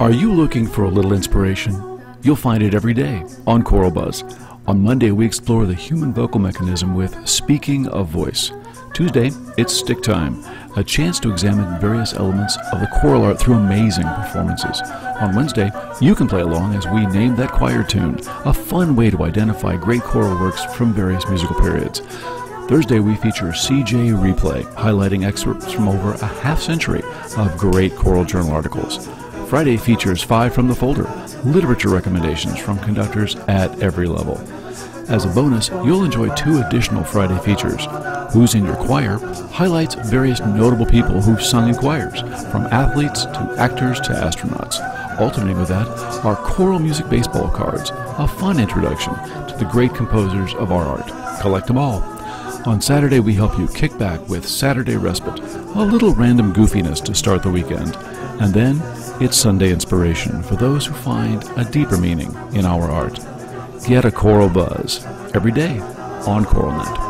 Are you looking for a little inspiration? You'll find it every day on ChoralBuzz. On Monday, we explore the human vocal mechanism with Speaking of Voice. Tuesday, it's Stick Time, a chance to examine various elements of the choral art through amazing performances. On Wednesday, you can play along as we name that choir tune, a fun way to identify great choral works from various musical periods. Thursday, we feature CJ Replay, highlighting excerpts from over a half-century of great choral journal articles. Friday features 5 from the folder, literature recommendations from conductors at every level. As a bonus, you'll enjoy 2 additional Friday features. Who's in Your Choir highlights various notable people who've sung in choirs, from athletes to actors to astronauts. Alternating with that are choral music baseball cards, a fun introduction to the great composers of our art. Collect them all. On Saturday, we help you kick back with Saturday Respite, a little random goofiness to start the weekend. And then, it's Sunday Inspiration for those who find a deeper meaning in our art. Get a choral buzz every day on ChoralNet.